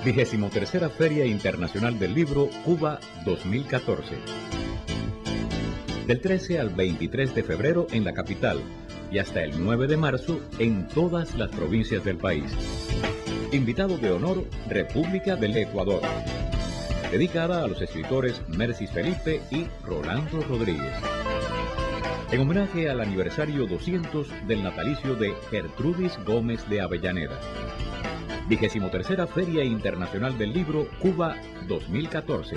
23ª Feria Internacional del Libro Cuba 2014. Del 13 al 23 de febrero en la capital y hasta el 9 de marzo en todas las provincias del país. Invitado de honor, República del Ecuador. Dedicada a los escritores Mercis Felipe y Rolando Rodríguez. En homenaje al aniversario 200 del natalicio de Gertrudis Gómez de Avellaneda. 23ª Feria Internacional del Libro Cuba 2014.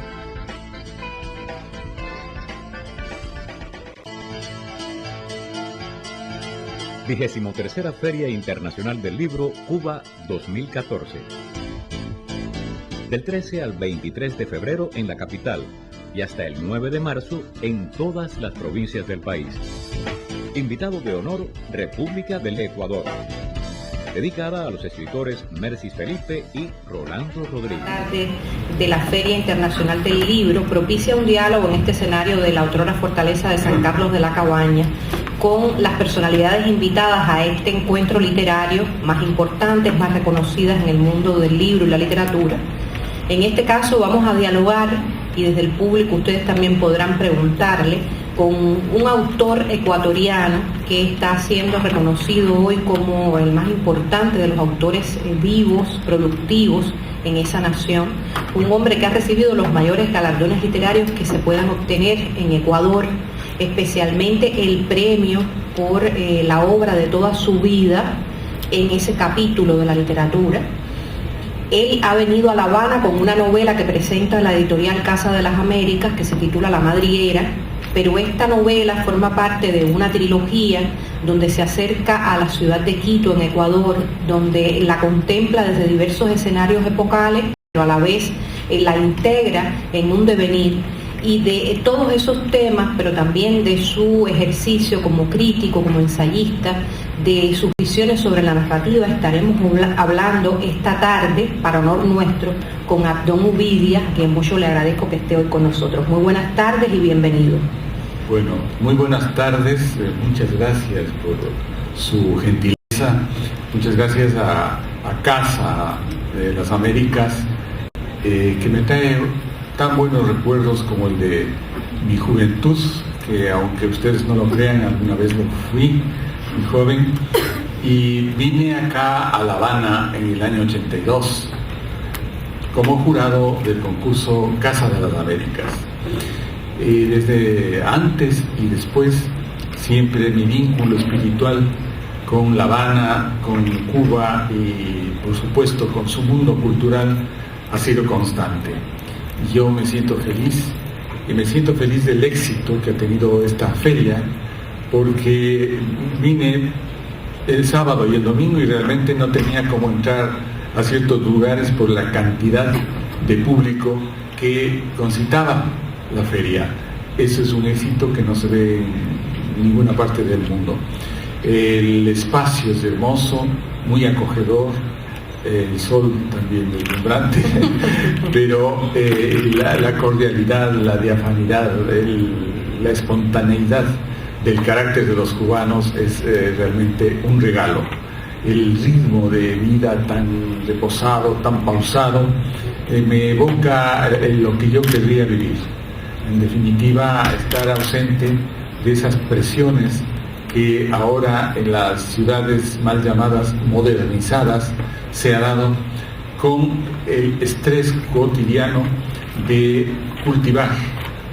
Vigésimotercera Feria Internacional del Libro Cuba 2014. Del 13 al 23 de febrero en la capital y hasta el 9 de marzo en todas las provincias del país. Invitado de honor, República del Ecuador. Dedicada a los escritores Mercis Felipe y Rolando Rodríguez. De la Feria Internacional del Libro propicia un diálogo en este escenario de la otrora fortaleza de San Carlos de la Cabaña con las personalidades invitadas a este encuentro literario más importantes, más reconocidas en el mundo del libro y la literatura. En este caso vamos a dialogar, y desde el público ustedes también podrán preguntarle, con un autor ecuatoriano que está siendo reconocido hoy como el más importante de los autores vivos, productivos en esa nación, un hombre que ha recibido los mayores galardones literarios que se puedan obtener en Ecuador, especialmente el premio por la obra de toda su vida en ese capítulo de la literatura. Él ha venido a La Habana con una novela que presenta la editorial Casa de las Américas, que se titula La Madriguera, pero esta novela forma parte de una trilogía donde se acerca a la ciudad de Quito, en Ecuador, donde la contempla desde diversos escenarios epocales, pero a la vez la integra en un devenir. Y de todos esos temas, pero también de su ejercicio como crítico, como ensayista, de sus visiones sobre la narrativa, estaremos hablando esta tarde, para honor nuestro, con Abdón Uvidia, a quien mucho le agradezco que esté hoy con nosotros. Muy buenas tardes y bienvenido. Bueno, muy buenas tardes, muchas gracias por su gentileza, muchas gracias a Casa de las Américas, que me trae tan buenos recuerdos como el de mi juventud, que aunque ustedes no lo crean, alguna vez lo fui, muy joven, y vine acá a La Habana en el año 82 como jurado del concurso Casa de las Américas. Desde antes y después, siempre mi vínculo espiritual con La Habana, con Cuba y por supuesto con su mundo cultural ha sido constante. Yo me siento feliz y me siento feliz del éxito que ha tenido esta feria, porque vine el sábado y el domingo y realmente no tenía cómo entrar a ciertos lugares por la cantidad de público que concitaba la feria. Eso es un éxito que no se ve en ninguna parte del mundo. El espacio es hermoso, muy acogedor, el sol también deslumbrante, pero la cordialidad, la diafanidad, la espontaneidad del carácter de los cubanos es realmente un regalo. El ritmo de vida tan reposado, tan pausado, me evoca lo que yo querría vivir. En definitiva, estar ausente de esas presiones que ahora en las ciudades mal llamadas modernizadas se ha dado, con el estrés cotidiano de cultivar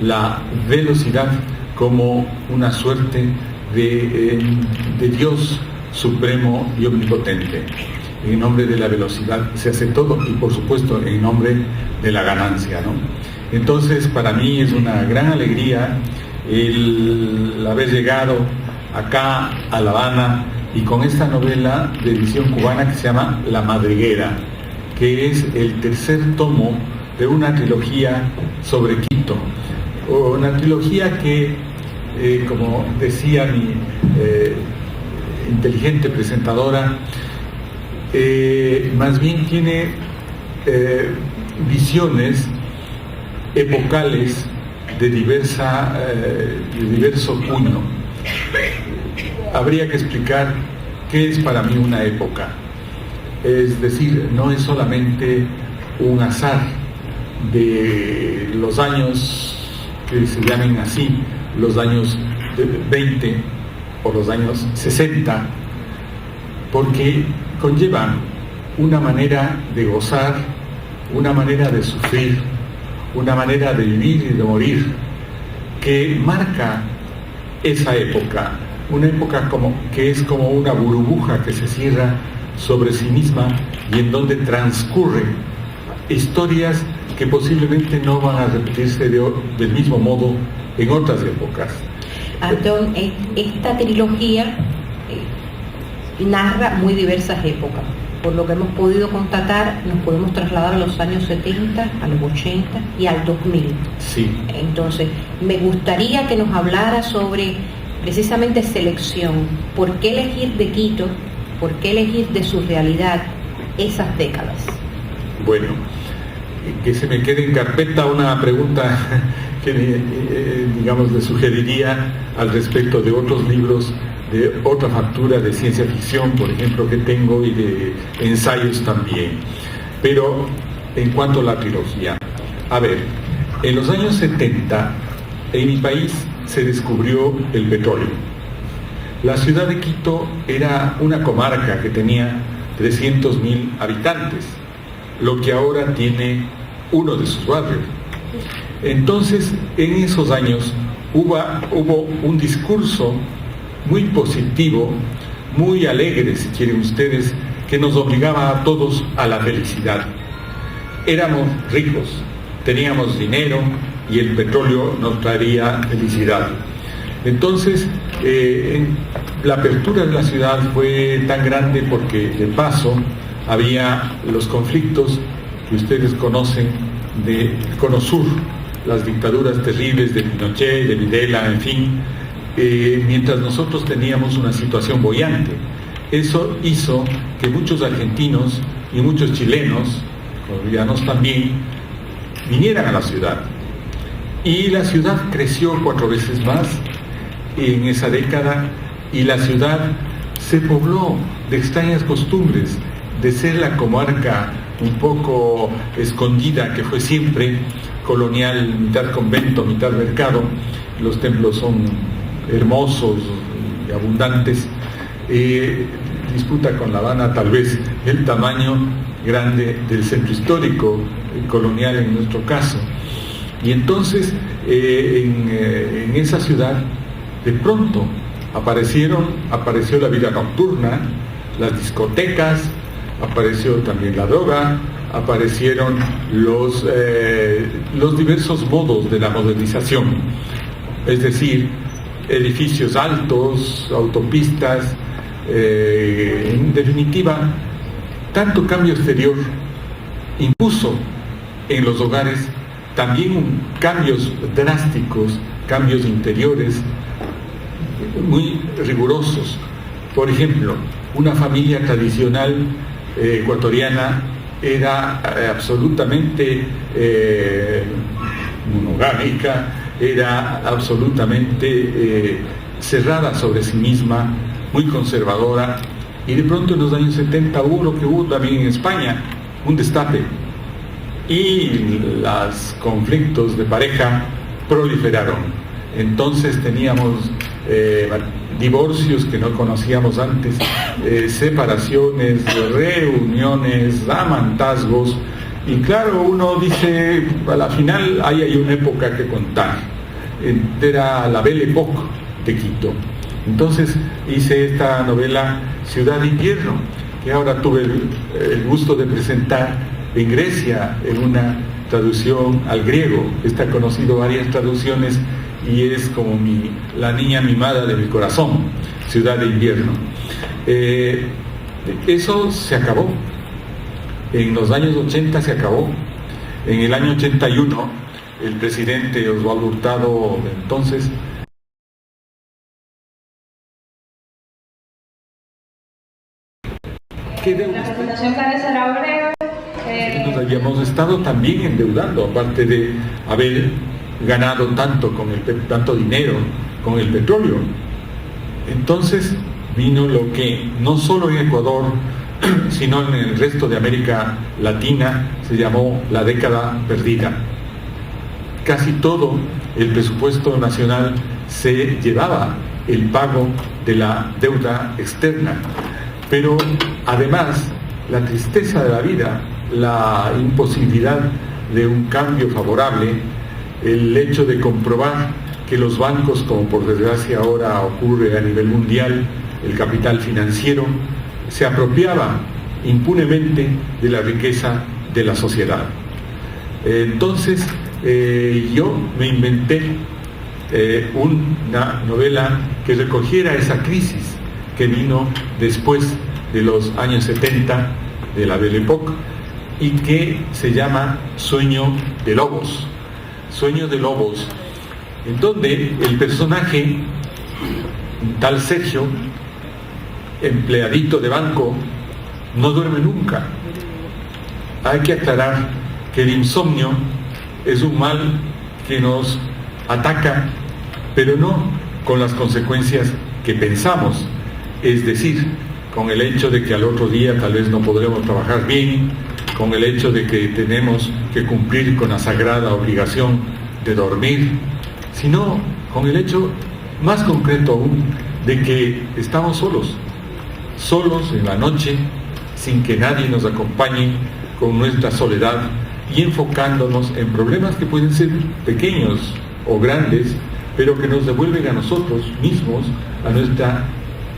la velocidad como una suerte de Dios supremo y omnipotente. En nombre de la velocidad se hace todo y por supuesto en nombre de la ganancia, ¿no? Entonces para mí es una gran alegría el haber llegado acá a La Habana y con esta novela de edición cubana que se llama La Madriguera, que es el tercer tomo de una trilogía sobre Quito, una trilogía que, como decía mi inteligente presentadora, más bien tiene visiones epocales de diverso puño. Habría que explicar qué es para mí una época. Es decir, no es solamente un azar de los años que se llamen así, los años 20 o los años 60, porque conllevan una manera de gozar, una manera de sufrir, una manera de vivir y de morir, que marca esa época, una época que es como una burbuja que se cierra sobre sí misma y en donde transcurren historias que posiblemente no van a repetirse del mismo modo en otras épocas. Antón, esta trilogía narra muy diversas épocas. Por lo que hemos podido constatar, nos podemos trasladar a los años 70, a los 80 y al 2000. Sí. Entonces, me gustaría que nos hablara sobre precisamente selección. ¿Por qué elegir de Quito? ¿Por qué elegir de su realidad esas décadas? Bueno, que se me quede en carpeta una pregunta que digamos le sugeriría al respecto de otros libros de otra factura de ciencia ficción, por ejemplo, que tengo, y de ensayos también. Pero en cuanto a la trilogía, a ver, en los años 70 en mi país se descubrió el petróleo. La ciudad de Quito era una comarca que tenía 300.000 habitantes, lo que ahora tiene uno de sus barrios. Entonces, en esos años hubo un discurso muy positivo, muy alegre, si quieren ustedes, que nos obligaba a todos a la felicidad. Éramos ricos, teníamos dinero y el petróleo nos traería felicidad. Entonces, la apertura de la ciudad fue tan grande porque, de paso, había los conflictos que ustedes conocen de Cono Sur, las dictaduras terribles de Pinochet, de Videla, en fin, mientras nosotros teníamos una situación boyante. Eso hizo que muchos argentinos y muchos chilenos, colombianos también, vinieran a la ciudad. Y la ciudad creció 4 veces más en esa década, y la ciudad se pobló de extrañas costumbres, de ser la comarca un poco escondida que fue siempre, colonial, mitad convento, mitad mercado. Los templos son hermosos y abundantes. Disputa con La Habana tal vez el tamaño grande del centro histórico colonial en nuestro caso. Y entonces en esa ciudad de pronto apareció la vida nocturna, las discotecas, apareció también la droga, aparecieron los diversos modos de la modernización, es decir, edificios altos, autopistas, en definitiva, tanto cambio exterior impuso en los hogares también cambios drásticos, cambios interiores muy rigurosos. Por ejemplo, una familia tradicional ecuatoriana era absolutamente monogámica, era absolutamente cerrada sobre sí misma, muy conservadora, y de pronto en los años 70 hubo lo que hubo también en España, un destape, y los conflictos de pareja proliferaron. Entonces teníamos divorcios que no conocíamos antes, separaciones, reuniones, amantazgos, y claro, uno dice, a la final ahí hay una época que contar. Era la Belle Époque de Quito. Entonces hice esta novela Ciudad de Invierno, que ahora tuve el gusto de presentar en Grecia en una traducción al griego. Está conocido varias traducciones y es como la niña mimada de mi corazón, Ciudad de Invierno. Eso se acabó. En los años 80 se acabó. En el año 81, el presidente Osvaldo Hurtado, entonces, nos habíamos estado también endeudando, aparte de haber ganado tanto dinero con el petróleo. Entonces vino lo que no solo en Ecuador sino en el resto de América Latina se llamó la década perdida. Casi todo el presupuesto nacional se llevaba el pago de la deuda externa, pero además la tristeza de la vida, la imposibilidad de un cambio favorable, el hecho de comprobar que los bancos, como por desgracia ahora ocurre a nivel mundial, el capital financiero, se apropiaba impunemente de la riqueza de la sociedad. Entonces, yo me inventé una novela que recogiera esa crisis que vino después de los años 70 de la Belle Époque y que se llama Sueño de Lobos. Sueño de Lobos, en donde el personaje, un tal Sergio, empleadito de banco, no duerme nunca. Hay que aclarar que el insomnio es un mal que nos ataca, pero no con las consecuencias que pensamos, es decir, con el hecho de que al otro día tal vez no podremos trabajar bien, con el hecho de que tenemos que cumplir con la sagrada obligación de dormir, sino con el hecho más concreto aún de que estamos solos en la noche, sin que nadie nos acompañe, con nuestra soledad y enfocándonos en problemas que pueden ser pequeños o grandes, pero que nos devuelven a nosotros mismos, a nuestra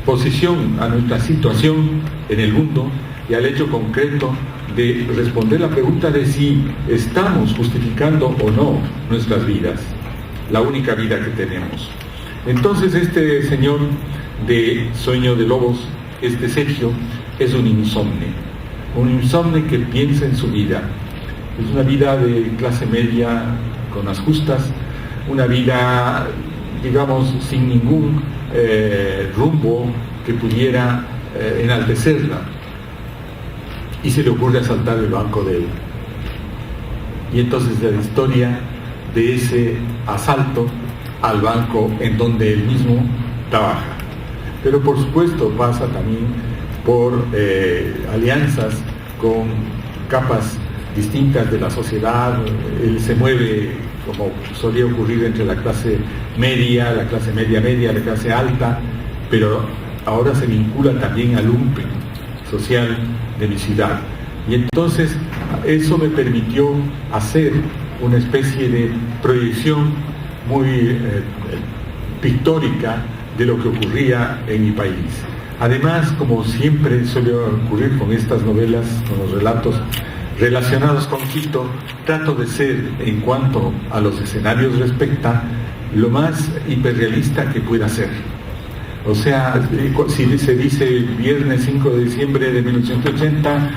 posición, a nuestra situación en el mundo y al hecho concreto de responder la pregunta de si estamos justificando o no nuestras vidas, la única vida que tenemos. Entonces este señor de Sueño de Lobos, este Sergio, es un insomne que piensa en su vida. Es una vida de clase media con las justas, una vida, digamos, sin ningún rumbo que pudiera enaltecerla. Y se le ocurre asaltar el banco de él. Y entonces la historia de ese asalto al banco en donde él mismo trabaja. Pero por supuesto pasa también por alianzas con capas distintas de la sociedad. Él se mueve, como solía ocurrir, entre la clase media, la clase alta, pero ahora se vincula también al lumpen social de mi ciudad. Y entonces eso me permitió hacer una especie de proyección muy pictórica de lo que ocurría en mi país. Además, como siempre suele ocurrir con estas novelas, con los relatos relacionados con Quito, trato de ser, en cuanto a los escenarios respecta, lo más hiperrealista que pueda ser. O sea, si se dice viernes 5 de diciembre de 1980,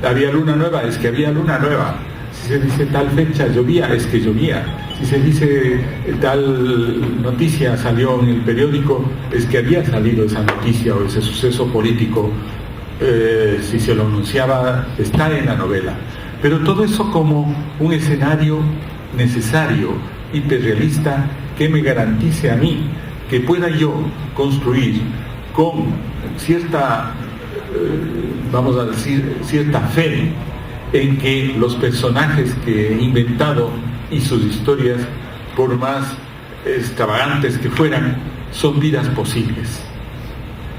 había luna nueva, es que había luna nueva. Si se dice tal fecha, llovía, es que llovía. Si se dice tal noticia salió en el periódico, es que había salido esa noticia o ese suceso político. Si se lo anunciaba, está en la novela. Pero todo eso como un escenario necesario, hiperrealista, que me garantice a mí que pueda yo construir con cierta, vamos a decir, cierta fe en que los personajes que he inventado y sus historias, por más extravagantes que fueran, son vidas posibles.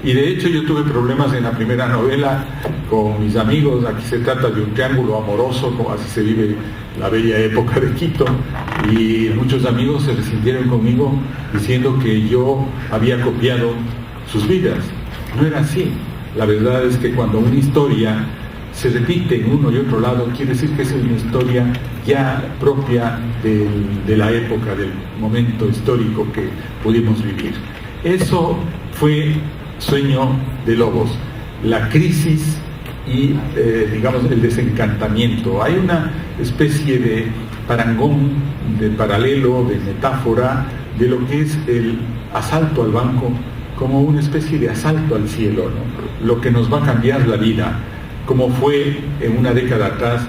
Y de hecho yo tuve problemas en la primera novela con mis amigos. Aquí se trata de un triángulo amoroso, como así se vive la bella época de Quito, y muchos amigos se resintieron conmigo diciendo que yo había copiado sus vidas. No era así. La verdad es que cuando una historia se repite en uno y otro lado, quiere decir que es una historia ya propia de la época, del momento histórico que pudimos vivir. Eso fue Sueño de Lobos, la crisis y digamos el desencantamiento. Hay una especie de parangón, de paralelo, de metáfora de lo que es el asalto al banco como una especie de asalto al cielo, ¿no? Lo que nos va a cambiar la vida, como fue en una década atrás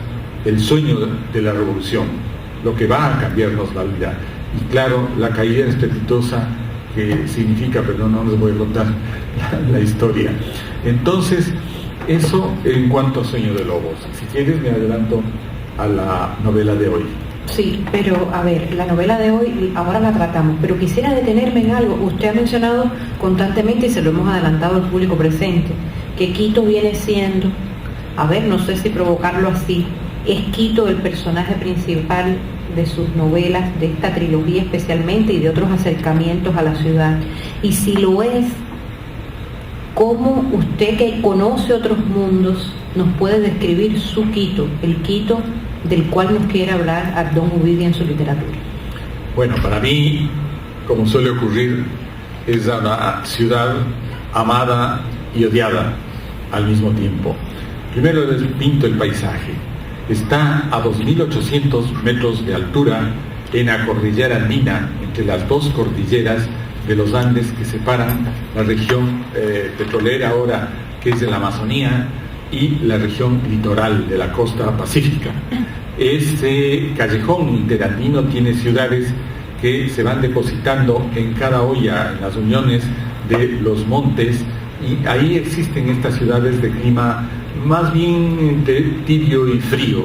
el sueño de la revolución, lo que va a cambiarnos la vida. Y claro, la caída estrepitosa que significa, pero no les voy a contar la historia. Entonces, Eso en cuanto a Sueño de Lobos. Si quieres me adelanto a la novela de hoy. Sí, pero a ver, la novela de hoy ahora la tratamos, pero quisiera detenerme en algo. Usted ha mencionado constantemente, y se lo hemos adelantado al público presente, que Quito viene siendo, a ver, no sé si provocarlo así, es Quito el personaje principal de sus novelas, de esta trilogía especialmente, y de otros acercamientos a la ciudad. Y si lo es, ¿cómo usted, que conoce otros mundos, nos puede describir su Quito, el Quito del cual nos quiere hablar Ardón Ubidia en su literatura? Bueno, para mí, como suele ocurrir, es una ciudad amada y odiada al mismo tiempo. Primero les pinto el paisaje. Está a 2.800 metros de altura en la cordillera andina, entre las dos cordilleras de los Andes que separan la región petrolera ahora, que es de la Amazonía, y la región litoral de la costa pacífica. Este callejón interandino tiene ciudades que se van depositando en cada olla, en las uniones de los montes, y ahí existen estas ciudades de clima más bien entre tibio y frío.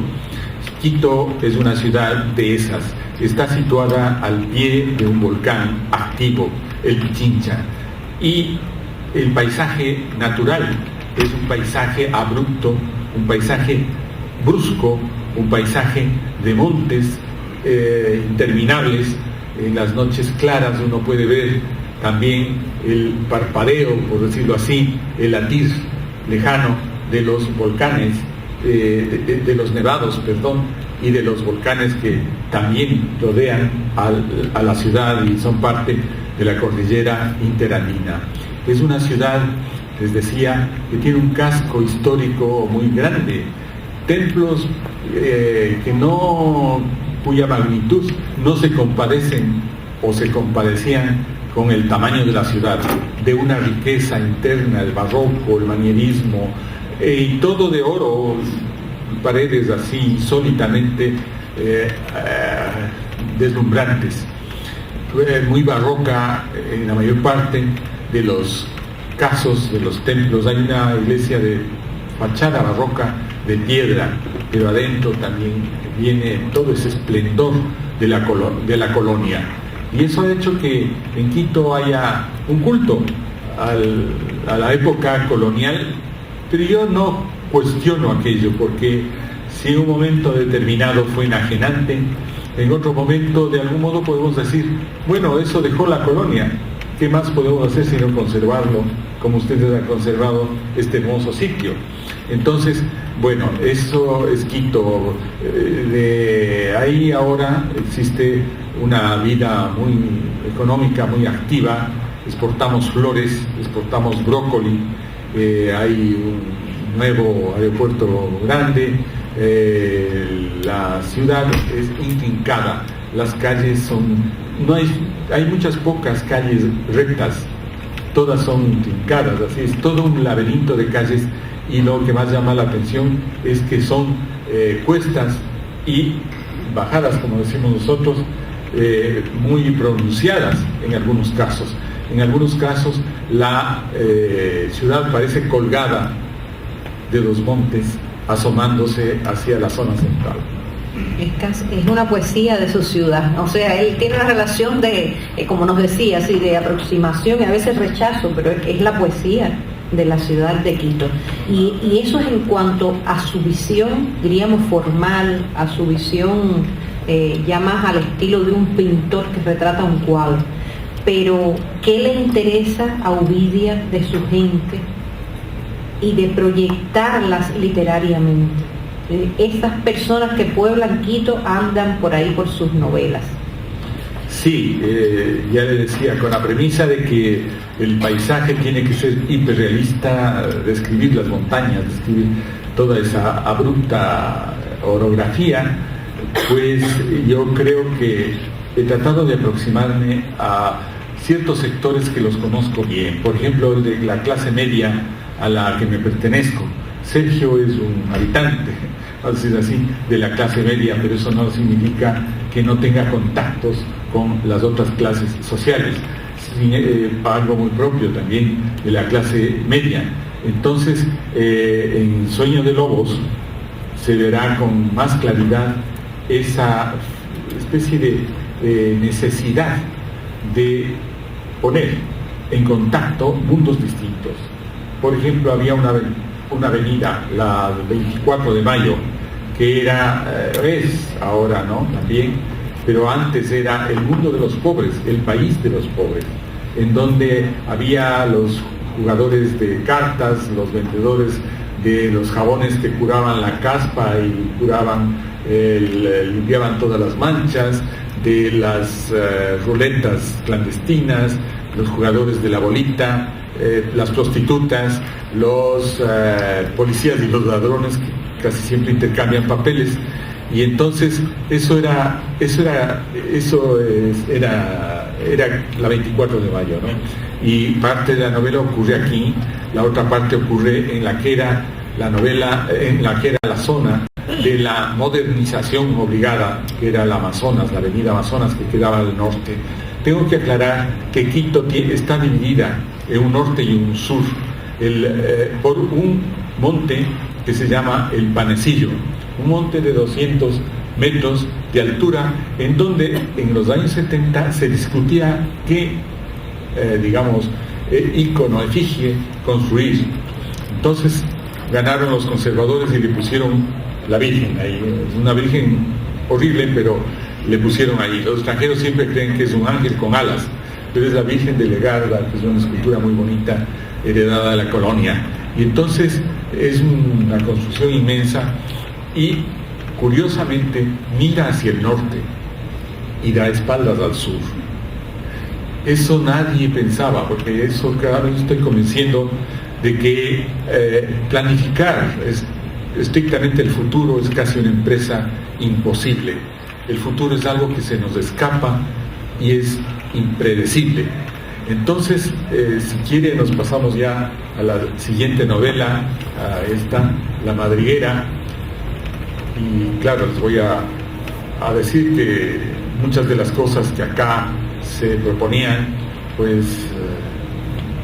Quito es una ciudad de esas. Está situada al pie de un volcán activo, el Pichincha, y el paisaje natural es un paisaje abrupto, un paisaje brusco, un paisaje de montes interminables. En las noches claras uno puede ver también el parpadeo, por decirlo así, el latir lejano de los volcanes, de los nevados, perdón, y de los volcanes que también rodean a la ciudad y son parte de la cordillera interandina. Es una ciudad, les decía, que tiene un casco histórico muy grande, templos cuya magnitud no se compadecen o se compadecían con el tamaño de la ciudad, de una riqueza interna, el barroco, el manierismo, y todo de oro, paredes así insólitamente deslumbrantes. Muy barroca en la mayor parte de los casos de los templos. Hay una iglesia de fachada barroca de piedra, pero adentro también viene todo ese esplendor de la colonia. Y eso ha hecho que en Quito haya un culto a la época colonial, pero yo no cuestiono aquello, porque si en un momento determinado fue enajenante, en otro momento de algún modo podemos decir, bueno, eso dejó la colonia, ¿qué más podemos hacer sino conservarlo como ustedes han conservado este hermoso sitio? Entonces, bueno, eso es Quito. De ahí ahora existe una vida muy económica, muy activa. Exportamos flores, exportamos brócoli, hay un nuevo aeropuerto grande, la ciudad es intrincada, las calles hay muchas pocas calles rectas, todas son intrincadas, así es, todo un laberinto de calles, y lo que más llama la atención es que son cuestas y bajadas, como decimos nosotros, muy pronunciadas en algunos casos. En algunos casos la ciudad parece colgada de los montes, asomándose hacia la zona central. Es una poesía de su ciudad, o sea, él tiene una relación de, como nos decía, así, de aproximación y a veces rechazo, pero es la poesía de la ciudad de Quito. Y eso es en cuanto a su visión, diríamos formal, a su visión ya más al estilo de un pintor que retrata un cuadro. Pero, ¿qué le interesa a Ubidia de su gente y de proyectarlas literariamente? Estas personas que pueblan Quito andan por ahí por sus novelas. Sí, ya le decía, con la premisa de que el paisaje tiene que ser hiperrealista, describir las montañas, describir toda esa abrupta orografía, pues yo creo que he tratado de aproximarme a ciertos sectores que los conozco bien, por ejemplo, el de la clase media a la que me pertenezco. Sergio es un habitante, vamos a decir así, de la clase media, pero eso no significa que no tenga contactos con las otras clases sociales. Algo muy propio también de la clase media. Entonces, en Sueño de Lobos se verá con más claridad esa especie de necesidad de poner en contacto mundos distintos. Por ejemplo, había una avenida, la 24 de Mayo, que es ahora, ¿no?, también, pero antes era el mundo de los pobres, el país de los pobres, en donde había los jugadores de cartas, los vendedores de los jabones que curaban la caspa y limpiaban todas las manchas, de las ruletas clandestinas, los jugadores de la bolita, las prostitutas, los policías y los ladrones que casi siempre intercambian papeles. Y entonces eso era la 24 de Mayo, ¿no? Y parte de la novela ocurre aquí, la otra parte ocurre en la que era la novela, en la que era la zona de la modernización obligada, que era el Amazonas, la avenida Amazonas, que quedaba al norte. Tengo que aclarar que Quito está dividida en un norte y un sur por un monte que se llama el Panecillo, un monte de 200 metros de altura, en donde en los años 70 se discutía qué, ícono, efigie construir. Entonces ganaron los conservadores y le pusieron la Virgen ahí. Es una Virgen horrible, pero le pusieron ahí. Los extranjeros siempre creen que es un ángel con alas, pero es la Virgen de Legarda, que es una escultura muy bonita, heredada de la colonia. Y entonces es una construcción inmensa y, curiosamente, mira hacia el norte y da espaldas al sur. Eso nadie pensaba, porque eso cada vez estoy convenciendo de que planificar estrictamente el futuro es casi una empresa imposible. El futuro es algo que se nos escapa y es impredecible. Entonces, si quiere, nos pasamos ya a la siguiente novela, a esta, La Madriguera. Y claro, les voy a decir que muchas de las cosas que acá se proponían, pues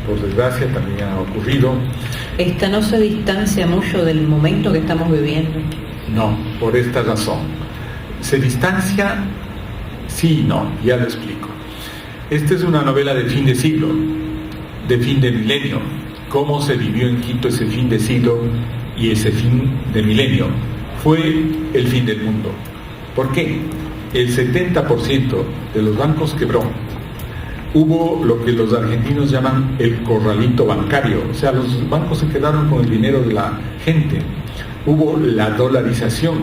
por desgracia también han ocurrido. ¿Esta no se distancia mucho del momento que estamos viviendo? No, por esta razón. Se distancia, sí y no, ya lo explico. Esta es una novela de fin de siglo, de fin de milenio. ¿Cómo se vivió en Quito ese fin de siglo y ese fin de milenio? Fue el fin del mundo. ¿Por qué? El 70% de los bancos quebró. Hubo lo que los argentinos llaman el corralito bancario, o sea, los bancos se quedaron con el dinero de la gente. Hubo la dolarización,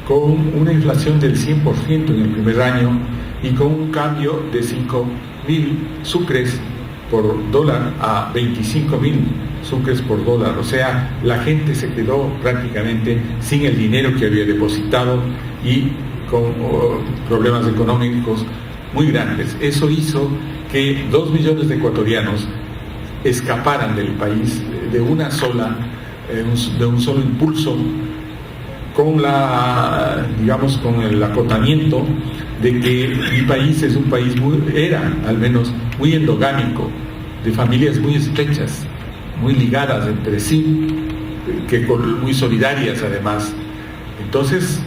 con una inflación del 100% en el primer año y con un cambio de 5.000 sucres por dólar a 25.000 sucres por dólar. O sea, la gente se quedó prácticamente sin el dinero que había depositado y con problemas económicos muy grandes. Eso hizo que 2 millones de ecuatorianos escaparan del país de un solo impulso, con con el acotamiento de que mi país es un país era al menos muy endogámico, de familias muy estrechas, muy ligadas entre sí, muy solidarias además. Entonces,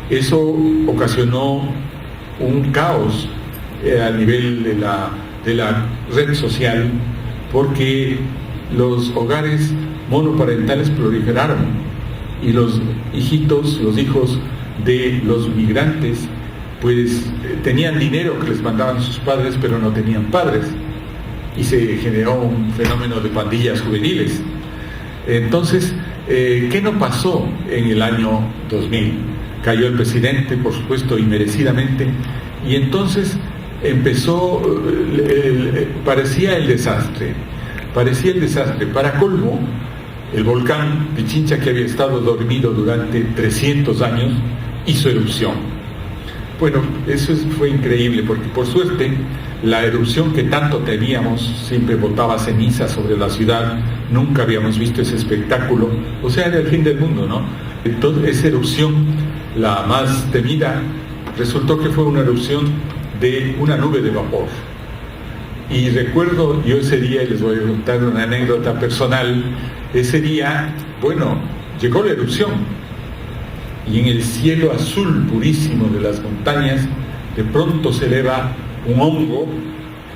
eso ocasionó un caos a nivel de la red social, porque los hogares monoparentales proliferaron y los hijos de los migrantes, pues tenían dinero que les mandaban sus padres, pero no tenían padres, y se generó un fenómeno de pandillas juveniles. Entonces, ¿qué no pasó en el año 2000? Cayó el presidente, por supuesto, inmerecidamente, y entonces empezó, parecía el desastre. Para colmo, el volcán Pichincha, que había estado dormido durante 300 años, hizo erupción. Bueno, eso fue increíble, porque por suerte la erupción que tanto temíamos siempre botaba ceniza sobre la ciudad. Nunca habíamos visto ese espectáculo, o sea, era el fin del mundo, ¿no? Entonces, esa erupción, la más temida, resultó que fue una erupción de una nube de vapor. Y recuerdo yo ese día, y les voy a contar una anécdota personal, ese día, bueno, llegó la erupción, y en el cielo azul purísimo de las montañas, de pronto se eleva un hongo,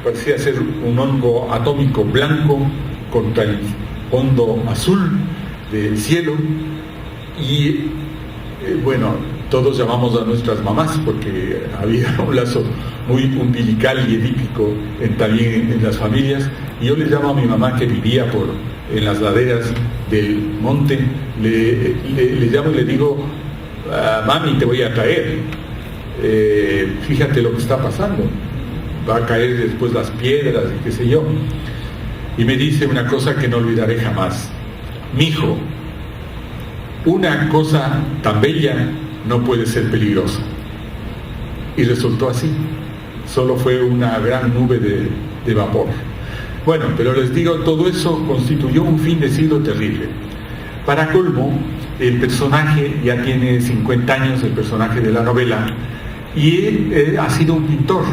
parecía ser un hongo atómico blanco contra el fondo azul del cielo, y bueno, todos llamamos a nuestras mamás porque había un lazo muy umbilical y edípico también en las familias, y yo le llamo a mi mamá, que vivía en las laderas del monte, le llamo y le digo: mami, te voy a traer, fíjate lo que está pasando, va a caer después las piedras y qué sé yo. Y me dice una cosa que no olvidaré jamás: mijo, una cosa tan bella no puede ser peligrosa. Y resultó así, solo fue una gran nube de vapor. Bueno, pero les digo, todo eso constituyó un fin de siglo terrible. Para colmo, el personaje ya tiene 50 años, el personaje de la novela, y él ha sido un pintor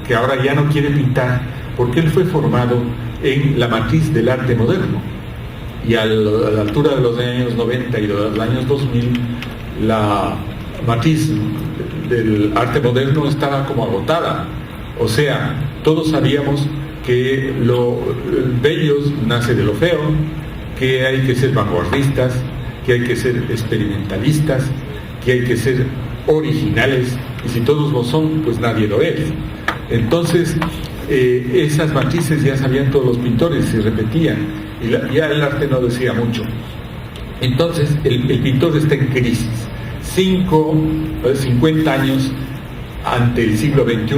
que ahora ya no quiere pintar porque él fue formado en la matriz del arte moderno, y a la altura de los años 90 y de los años 2000 la matriz del arte moderno estaba como agotada. O sea, todos sabíamos que lo bello nace de lo feo, que hay que ser vanguardistas, que hay que ser experimentalistas, que hay que ser originales, y si todos lo son, pues nadie lo es. Entonces, esas matrices ya sabían todos los pintores, se repetían, y ya el arte no decía mucho. Entonces, el pintor está en crisis. 50 años ante el siglo XXI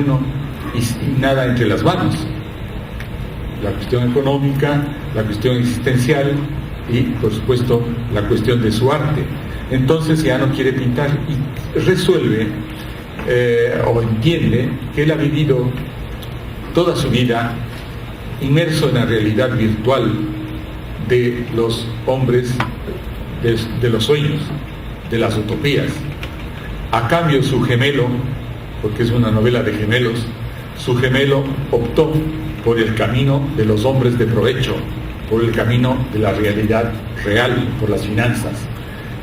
y nada entre las manos. La cuestión económica, la cuestión existencial y, por supuesto, la cuestión de su arte. Entonces ya no quiere pintar y resuelve o entiende que él ha vivido toda su vida inmerso en la realidad virtual de los hombres, de los sueños, de las utopías. A cambio, su gemelo, porque es una novela de gemelos, su gemelo optó por el camino de los hombres de provecho, por el camino de la realidad real, por las finanzas.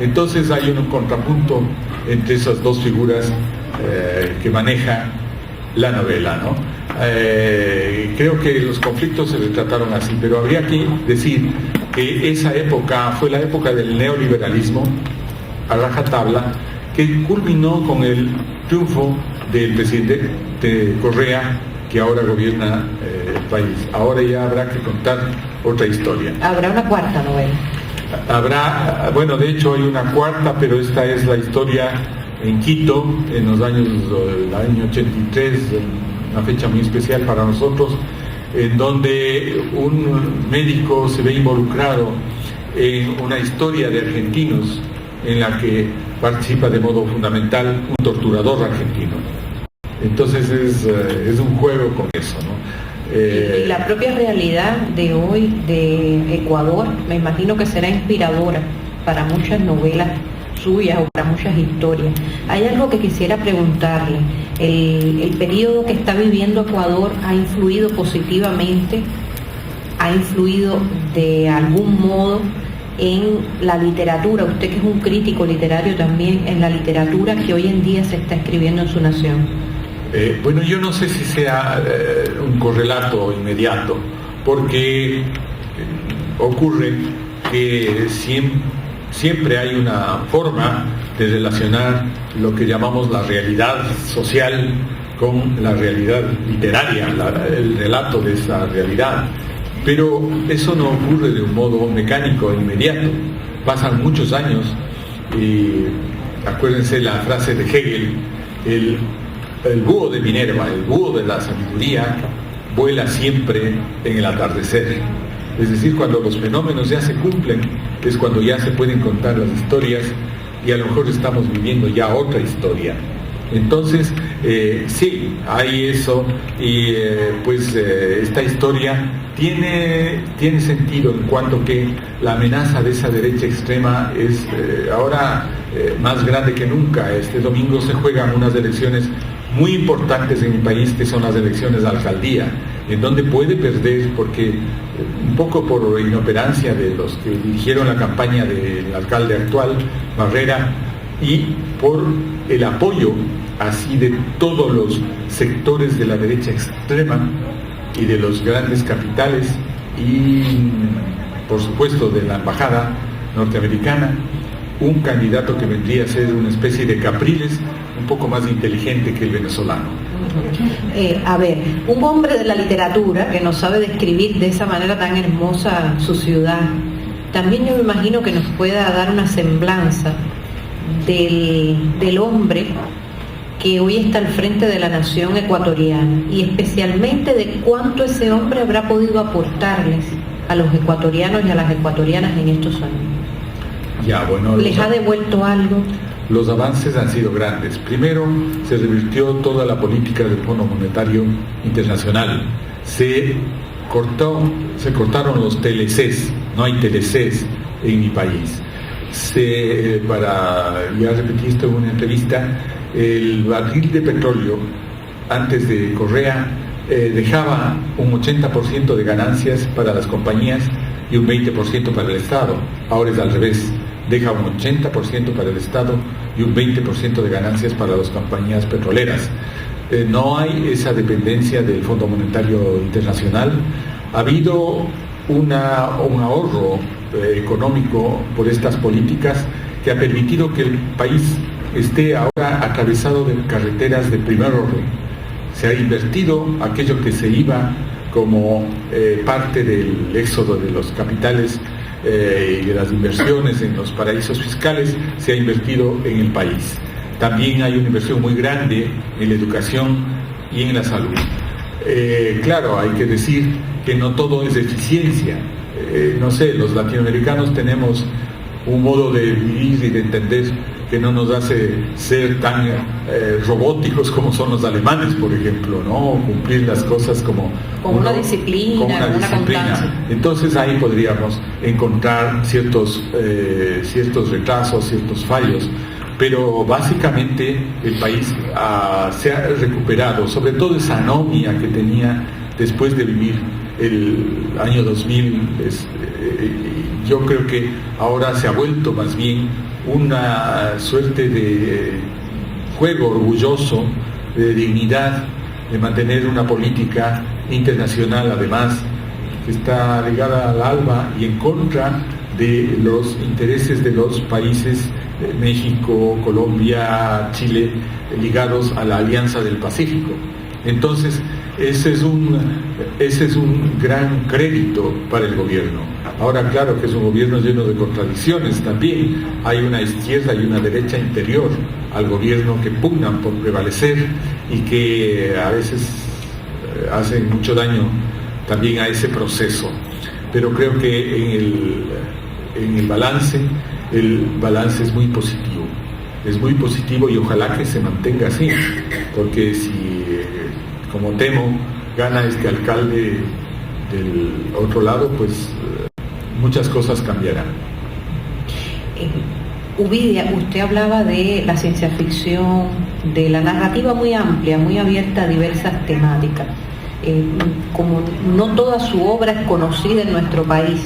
Entonces hay un contrapunto entre esas dos figuras que maneja la novela, ¿no? Creo que los conflictos se retrataron así, pero habría que decir que esa época fue la época del neoliberalismo a rajatabla, que culminó con el triunfo del presidente Correa, que ahora gobierna el país. Ahora ya habrá que contar otra historia. ¿Habrá una cuarta novela? Habrá, bueno, de hecho hay una cuarta, pero esta es la historia en Quito, en los años, el año 83, una fecha muy especial para nosotros, en donde un médico se ve involucrado en una historia de argentinos en la que participa de modo fundamental un torturador argentino. Entonces es un juego con eso, ¿no? Y la propia realidad de hoy de Ecuador, me imagino que será inspiradora para muchas novelas suyas o para muchas historias. Hay algo que quisiera preguntarle. ¿El periodo que está viviendo Ecuador ha influido positivamente, ha influido de algún modo en la literatura? Usted, que es un crítico literario también, en la literatura que hoy en día se está escribiendo en su nación. Bueno, yo no sé si sea un correlato inmediato, porque ocurre que siempre hay una forma de relacionar lo que llamamos la realidad social con la realidad literaria, el relato de esa realidad. Pero eso no ocurre de un modo mecánico e inmediato. Pasan muchos años y acuérdense la frase de Hegel: el búho de Minerva, el búho de la sabiduría, vuela siempre en el atardecer. Es decir, cuando los fenómenos ya se cumplen, es cuando ya se pueden contar las historias, y a lo mejor estamos viviendo ya otra historia. Entonces, sí, hay eso, y esta historia tiene sentido en cuanto que la amenaza de esa derecha extrema es ahora más grande que nunca. Este domingo se juegan unas elecciones muy importantes en mi país, que son las elecciones de alcaldía, en donde puede perder, porque un poco por inoperancia de los que dirigieron la campaña del alcalde actual, Barrera, y por el apoyo así de todos los sectores de la derecha extrema y de los grandes capitales y por supuesto de la embajada norteamericana, un candidato que vendría a ser una especie de Capriles, un poco más inteligente que el venezolano. A ver, un hombre de la literatura que nos sabe describir de esa manera tan hermosa su ciudad, también yo me imagino que nos pueda dar una semblanza del hombre que hoy está al frente de la nación ecuatoriana, y especialmente de cuánto ese hombre habrá podido aportarles a los ecuatorianos y a las ecuatorianas en estos años. Ya, bueno, ¿Les ha devuelto algo? Los avances han sido grandes. Primero, se revirtió toda la política del Fondo Monetario Internacional. Se cortaron los TLCs, no hay TLCs en mi país. Ya repetí esto en una entrevista, el barril de petróleo antes de Correa dejaba un 80% de ganancias para las compañías y un 20% para el Estado. Ahora es al revés, deja un 80% para el Estado y un 20% de ganancias para las compañías petroleras. No hay esa dependencia del Fondo Monetario Internacional. Ha habido un ahorro económico por estas políticas que ha permitido que el país esté ahora atravesado de carreteras de primer orden. Se ha invertido aquello que se iba como parte del éxodo de los capitales y de las inversiones en los paraísos fiscales, se ha invertido en el país. También hay una inversión muy grande en la educación y en la salud. Claro, hay que decir que no todo es eficiencia. No sé, los latinoamericanos tenemos un modo de vivir y de entender que no nos hace ser tan robóticos como son los alemanes, por ejemplo, ¿no? Cumplir las cosas como una disciplina, una constancia. Entonces ahí podríamos encontrar ciertos retrasos, ciertos fallos, pero básicamente el país se ha recuperado, sobre todo esa anomia que tenía después de vivir el año 2000. Yo creo que ahora se ha vuelto más bien una suerte de juego orgulloso, de dignidad, de mantener una política internacional, además, que está ligada al alma y en contra de los intereses de los países México, Colombia, Chile, ligados a la Alianza del Pacífico. Entonces, ese es un gran crédito para el gobierno. Ahora, claro que es un gobierno lleno de contradicciones también. Hay una izquierda y una derecha interior al gobierno que pugnan por prevalecer y que a veces hacen mucho daño también a ese proceso. Pero creo que en el balance es muy positivo. Es muy positivo y ojalá que se mantenga así, porque si, como temo, gana este alcalde del otro lado, pues muchas cosas cambiarán. Uvidia, usted hablaba de la ciencia ficción, de la narrativa muy amplia, muy abierta a diversas temáticas. Como no toda su obra es conocida en nuestro país,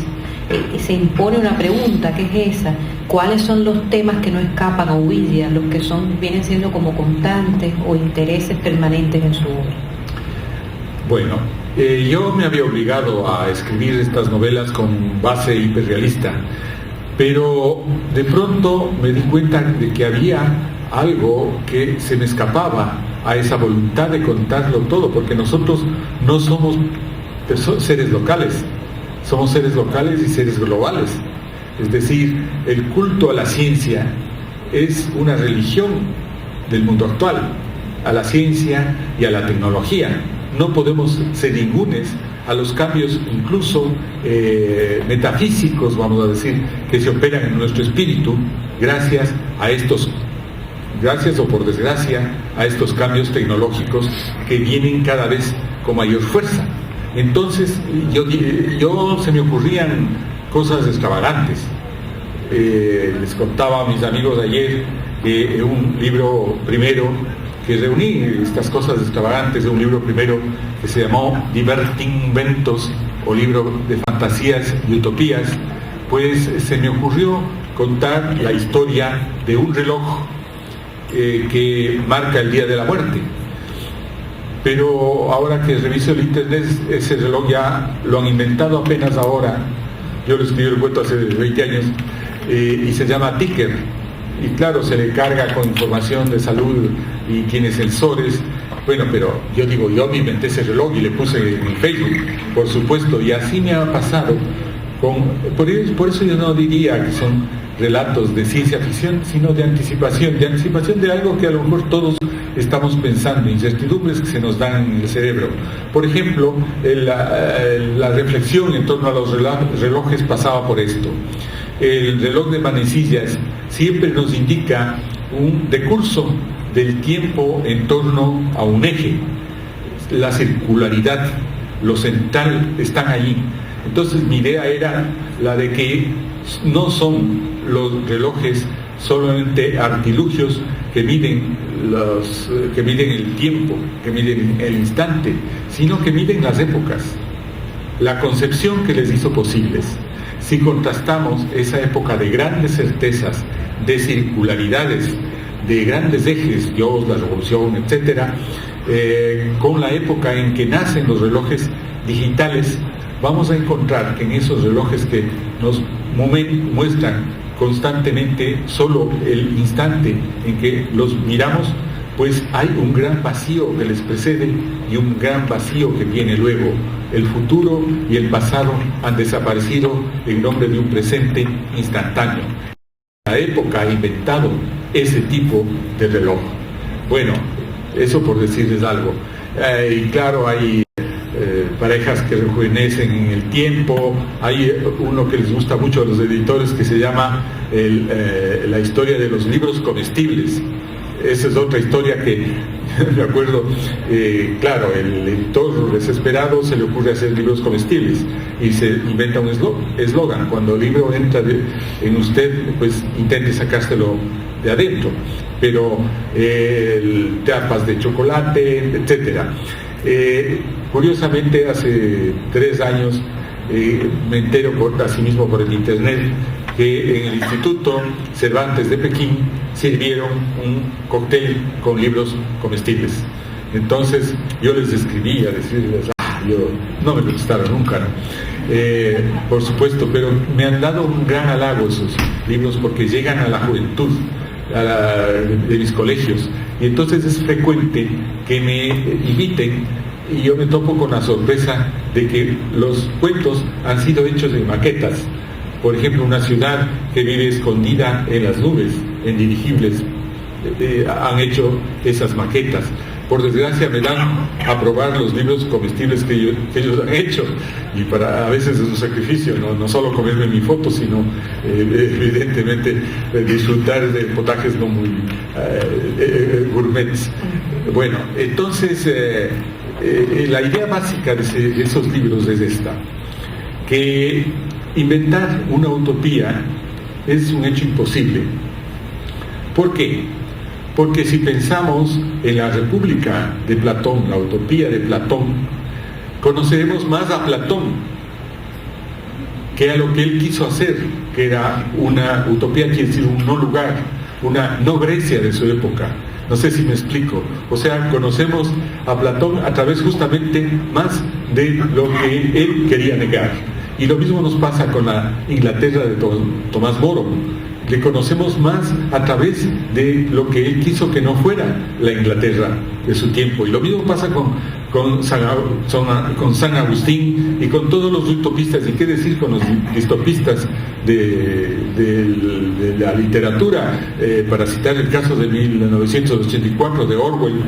se impone una pregunta, que es esa: ¿cuáles son los temas que no escapan a Uvidia, los que vienen siendo como constantes o intereses permanentes en su obra? Bueno, yo me había obligado a escribir estas novelas con base hiperrealista, pero de pronto me di cuenta de que había algo que se me escapaba a esa voluntad de contarlo todo, porque nosotros no somos seres locales, somos seres locales y seres globales. Es decir, el culto a la ciencia es una religión del mundo actual, a la ciencia y a la tecnología. No podemos ser inmunes a los cambios incluso metafísicos, vamos a decir, que se operan en nuestro espíritu gracias o por desgracia, a estos cambios tecnológicos que vienen cada vez con mayor fuerza. Entonces, se me ocurrían cosas extravagantes. Les contaba a mis amigos ayer que un libro primero que reuní estas cosas extravagantes de un libro primero que se llamó Divertinventos, o libro de fantasías y utopías, pues se me ocurrió contar la historia de un reloj que marca el día de la muerte. Pero ahora que reviso el internet, ese reloj ya lo han inventado apenas ahora. Yo lo escribí el cuento hace 20 años y se llama Ticker. Y claro, se le carga con información de salud y tiene sensores. Bueno, pero yo digo, yo me inventé ese reloj y le puse en mi Facebook, por supuesto, y así me ha pasado. Por eso yo no diría que son relatos de ciencia ficción, sino de anticipación de algo que a lo mejor todos estamos pensando, incertidumbres que se nos dan en el cerebro. Por ejemplo, la reflexión en torno a los relojes pasaba por esto. El reloj de manecillas siempre nos indica un decurso del tiempo en torno a un eje. La circularidad, lo central están allí. Entonces mi idea era la de que no son los relojes solamente artilugios que miden el tiempo, que miden el instante, sino que miden las épocas, la concepción que les hizo posibles. Si contrastamos esa época de grandes certezas, de circularidades, de grandes ejes, Dios, la revolución, etcétera, con la época en que nacen los relojes digitales, vamos a encontrar que en esos relojes que nos muestran constantemente solo el instante en que los miramos, pues hay un gran vacío que les precede y un gran vacío que viene luego. El futuro y el pasado han desaparecido en nombre de un presente instantáneo. La época ha inventado ese tipo de reloj. Bueno, eso por decirles algo. Y claro, hay parejas que rejuvenecen en el tiempo. Hay uno que les gusta mucho a los editores que se llama la historia de los libros comestibles. Esa es otra historia que me acuerdo, claro, el editor desesperado se le ocurre hacer libros comestibles y se inventa un eslogan: cuando el libro entra en usted, pues intente sacárselo de adentro. Pero tapas de chocolate, etcétera. Curiosamente, hace 3 años me entero así mismo por el internet que en el Instituto Cervantes de Pekín sirvieron un cóctel con libros comestibles. Entonces yo les escribí a decirles, no me contestaron nunca, ¿no? Por supuesto, pero me han dado un gran halago esos libros porque llegan a la juventud de mis colegios, y entonces es frecuente que me inviten y yo me topo con la sorpresa de que los cuentos han sido hechos en maquetas. Por ejemplo, una ciudad que vive escondida en las nubes, en dirigibles, han hecho esas maquetas. Por desgracia me dan a probar los libros comestibles que ellos han hecho, y a veces es un sacrificio, no solo comerme mi foto, sino evidentemente disfrutar de potajes no muy gourmets. Bueno, entonces la idea básica de esos libros es esta: que inventar una utopía es un hecho imposible. ¿Por qué? Porque si pensamos en la República de Platón, la utopía de Platón, conoceremos más a Platón que a lo que él quiso hacer, que era una utopía, quiere decir un no lugar, una no Grecia de su época. No sé si me explico. O sea, conocemos a Platón a través justamente más de lo que él quería negar. Y lo mismo nos pasa con la Inglaterra de Tomás Moro. Le conocemos más a través de lo que él quiso que no fuera la Inglaterra de su tiempo. Y lo mismo pasa con San Agustín y con todos los utopistas, y qué decir con los distopistas de la literatura, para citar el caso de 1984 de Orwell.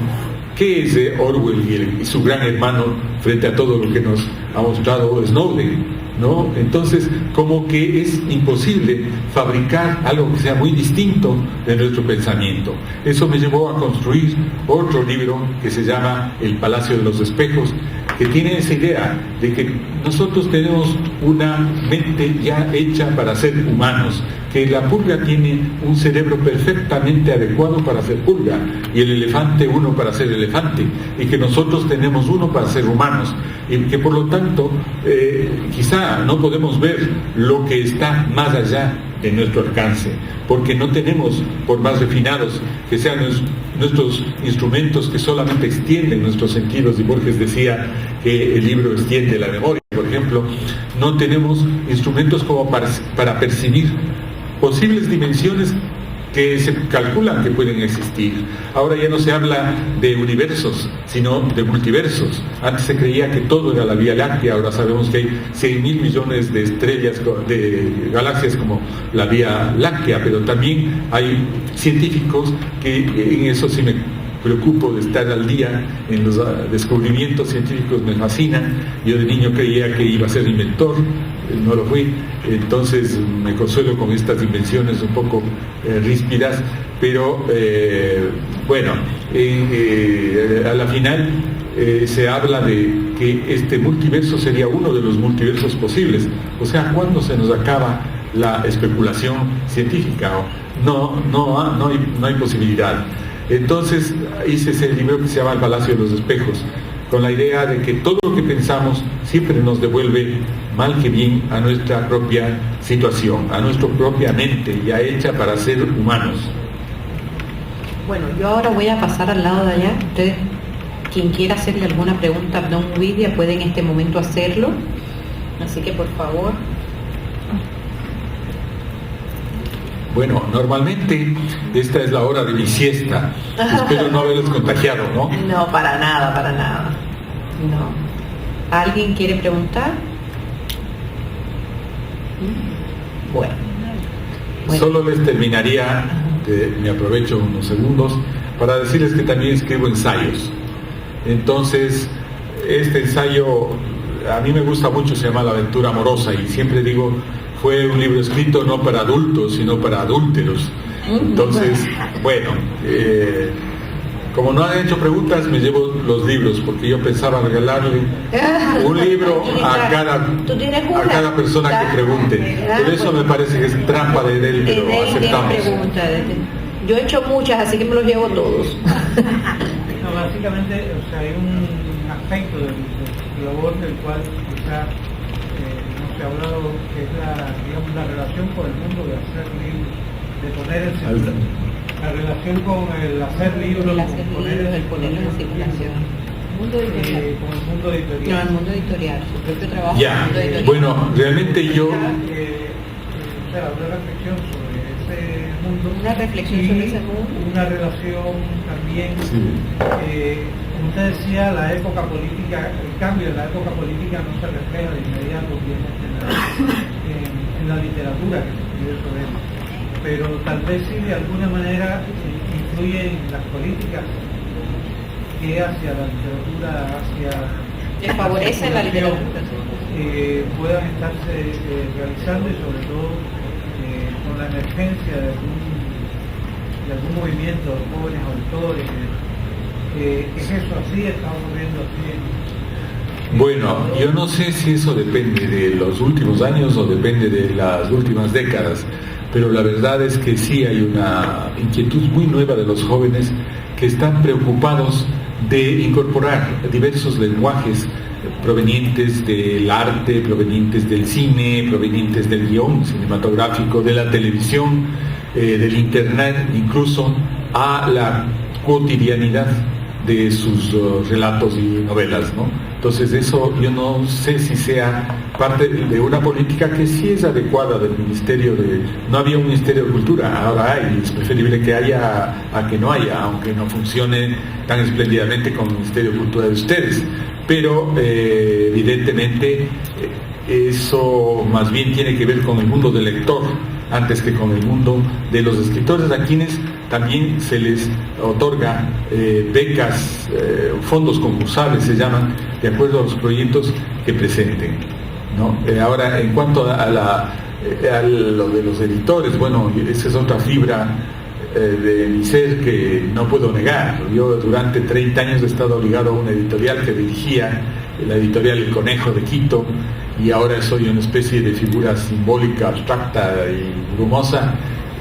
¿Qué es Orwell y su gran hermano frente a todo lo que nos ha mostrado Snowden? ¿No? Entonces, como que es imposible fabricar algo que sea muy distinto de nuestro pensamiento. Eso me llevó a construir otro libro que se llama El Palacio de los Espejos, que tiene esa idea de que nosotros tenemos una mente ya hecha para ser humanos, que la pulga tiene un cerebro perfectamente adecuado para ser pulga y el elefante uno para ser elefante, y que nosotros tenemos uno para ser humanos, y que por lo tanto quizá no podemos ver lo que está más allá de nuestro alcance, porque no tenemos, por más refinados que sean nuestros instrumentos, que solamente extienden nuestros sentidos, y Borges decía que el libro extiende la memoria, por ejemplo, no tenemos instrumentos como para percibir posibles dimensiones que se calculan que pueden existir. Ahora ya no se habla de universos, sino de multiversos. Antes se creía que todo era la Vía Láctea, ahora sabemos que hay 6.000 millones de estrellas, de galaxias como la Vía Láctea, pero también hay científicos que en eso sí me preocupo de estar al día en los descubrimientos científicos, me fascinan. Yo de niño creía que iba a ser inventor, no lo fui, entonces me consuelo con estas invenciones un poco ríspidas, pero bueno, a la final se habla de que este multiverso sería uno de los multiversos posibles. O sea, ¿cuándo se nos acaba la especulación científica? No hay posibilidad. Entonces hice ese libro que se llama El Palacio de los Espejos, con la idea de que todo lo que pensamos siempre nos devuelve, mal que bien, a nuestra propia situación, a nuestra propia mente, ya hecha para ser humanos. Bueno, yo ahora voy a pasar al lado de allá. Ustedes, quien quiera hacerle alguna pregunta a Don Widia, puede en este momento hacerlo. Así que, por favor. Bueno, normalmente esta es la hora de mi siesta. Espero no haberles contagiado, ¿no? No, para nada, para nada. No. ¿Alguien quiere preguntar? Bueno. Solo les terminaría, me aprovecho unos segundos, para decirles que también escribo ensayos. Entonces, este ensayo a mí me gusta mucho, se llama La Aventura Amorosa, y siempre digo, fue un libro escrito no para adultos, sino para adúlteros. Entonces, bueno, como no han hecho preguntas, me llevo los libros, porque yo pensaba regalarle un libro a cada persona que pregunte. Por eso me parece que es trampa de él, pero aceptamos. Yo he hecho muchas, así que me los llevo todos. No, básicamente, o sea, hay un aspecto de su labor del cual quizá no se ha hablado, que es la relación con el mundo de hacer libros, de poner en circulación. La relación con el hacer libros, el ponerlos en circulación. Con el mundo editorial. No, el mundo editorial, su propio trabajo. Ya, bueno, realmente yo... una reflexión sobre ese mundo. Una reflexión sobre ese mundo. Una relación también. Usted decía, la época política, el cambio de la época política no se refleja de inmediato en la literatura que se escribe sobre él, pero tal vez sí de alguna manera influye en las políticas que hacia la literatura, que favorecen la literatura, puedan estarse realizando, y sobre todo con la emergencia de algún movimiento de jóvenes autores. ¿Es eso así? ¿Está ocurriendo así? Bueno, yo no sé si eso depende de los últimos años o depende de las últimas décadas, pero la verdad es que sí hay una inquietud muy nueva de los jóvenes que están preocupados de incorporar diversos lenguajes provenientes del arte, provenientes del cine, provenientes del guión cinematográfico, de la televisión, del internet, incluso a la cotidianidad de sus relatos y novelas, ¿no? Entonces eso yo no sé si sea parte de una política que sí es adecuada del Ministerio de... No había un Ministerio de Cultura, ahora hay, es preferible que haya a que no haya, aunque no funcione tan espléndidamente con el Ministerio de Cultura de ustedes, pero evidentemente eso más bien tiene que ver con el mundo del lector antes que con el mundo de los escritores, a quienes también se les otorga becas, fondos concursables se llaman, de acuerdo a los proyectos que presenten, ¿no? Ahora, en cuanto a lo de los editores, bueno, esa es otra fibra de mi ser que no puedo negar. Yo durante 30 años he estado ligado a una editorial que dirigía, la editorial El Conejo de Quito, y ahora soy una especie de figura simbólica, abstracta y brumosa,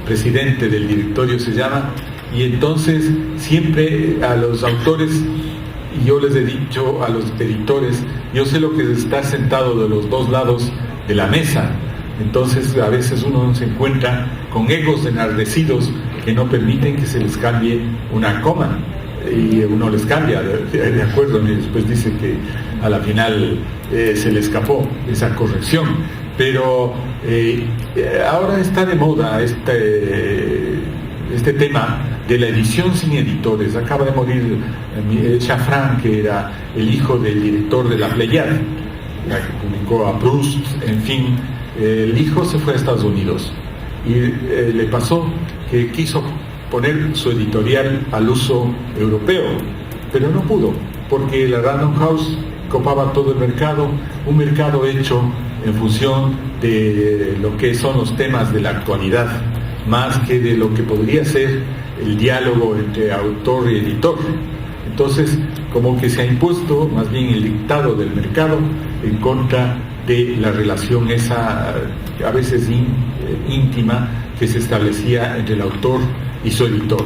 presidente del directorio se llama, y entonces siempre a los autores, y yo les he dicho a los editores, yo sé lo que es estar sentado de los dos lados de la mesa. Entonces a veces uno se encuentra con egos enardecidos que no permiten que se les cambie una coma, y uno les cambia de acuerdo, y después dice que a la final se le escapó esa corrección. Pero ahora está de moda este tema de la edición sin editores. Acaba de morir Shafran, que era el hijo del director de la Pléiade, la que publicó a Proust, en fin. El hijo se fue a Estados Unidos y le pasó que quiso poner su editorial al uso europeo, pero no pudo, porque la Random House copaba todo el mercado, un mercado hecho en función de lo que son los temas de la actualidad, más que de lo que podría ser el diálogo entre autor y editor. Entonces, como que se ha impuesto más bien el dictado del mercado en contra de la relación esa, a veces íntima, que se establecía entre el autor y su editor.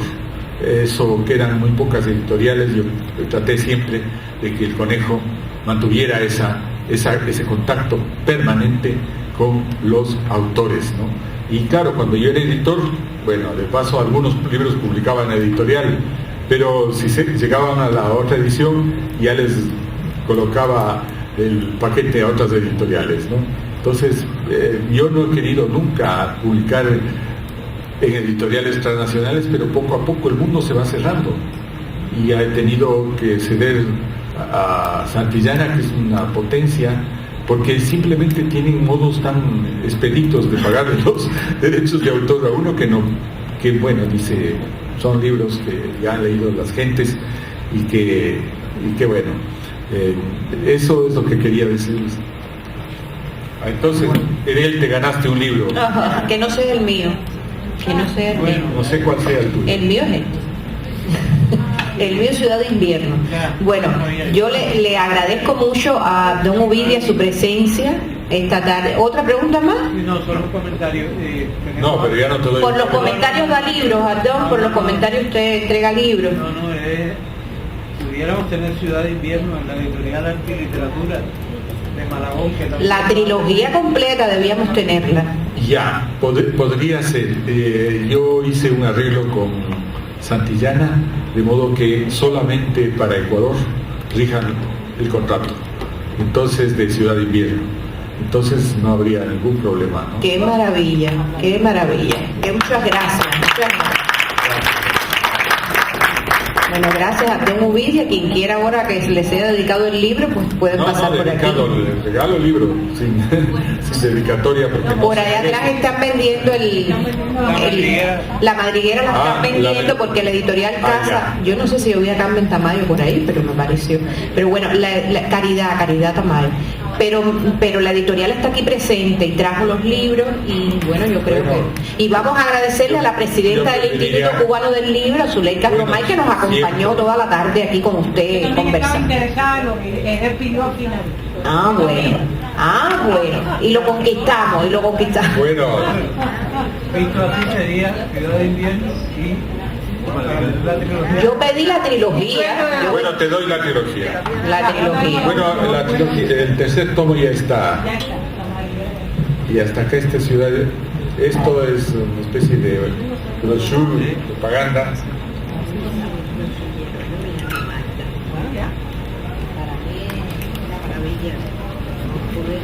Eso, que eran muy pocas editoriales, yo traté siempre de que el Conejo mantuviera ese contacto permanente con los autores, ¿no? Y claro, cuando yo era editor, bueno, de paso algunos libros publicaban en editorial, pero si llegaban a la otra edición ya les colocaba el paquete a otras editoriales, ¿no? Entonces yo no he querido nunca publicar en editoriales transnacionales, pero poco a poco el mundo se va cerrando y he tenido que ceder a Santillana, que es una potencia, porque simplemente tienen modos tan expeditos de pagar los derechos de autor a uno que bueno, dice, son libros que ya han leído las gentes y que bueno, eso es lo que quería decirles. Entonces, Ariel, te ganaste un libro. Ajá, que no sea el mío. Que no sea el mío. No sé cuál sea el tuyo. El mío es el mío es Ciudad de Invierno. Bueno, yo le agradezco mucho a don Ovidia su presencia esta tarde. ¿Otra pregunta más? No, solo un comentario. No, pero ya no te doy. Por los comentarios da libros, Adón, por los comentarios usted entrega libros. No, pudiéramos tener Ciudad de Invierno en la editorial Arte y Literatura de Malagón. La trilogía completa debíamos tenerla. Ya, podría ser. Yo hice un arreglo con Santillana, de modo que solamente para Ecuador rijan el contrato, entonces de Ciudad de Invierno. Entonces no habría ningún problema, ¿no? Qué maravilla, qué maravilla. Muchas gracias, muchas gracias. Bueno, gracias a don Ovidia. Quien quiera ahora que le sea dedicado el libro, pues pueden pasar por aquí. Le regalo el libro sin dedicatoria. Por allá atrás están vendiendo la madriguera la están vendiendo porque la editorial Casa, yo no sé si yo vi a Carmen Tamayo por ahí, pero me pareció. Pero bueno, la Caridad Tamayo. Pero la editorial está aquí presente y trajo los libros y bueno, yo creo que... Y vamos a agradecerle a la presidenta del Instituto Cubano del Libro, a Zuleika Romay, que nos acompañó toda la tarde aquí con usted conversando. Interesada en lo que él pidió al final. Bueno. Y lo conquistamos. Bueno. Visto así sería Ciudad de Invierno y... Yo pedí la trilogía. Bueno, te doy la trilogía. Bueno, la trilogía, el tercer tomo ya está. Y hasta acá esta ciudad, esto es una especie de brochure, propaganda. Para mí es una maravilla poder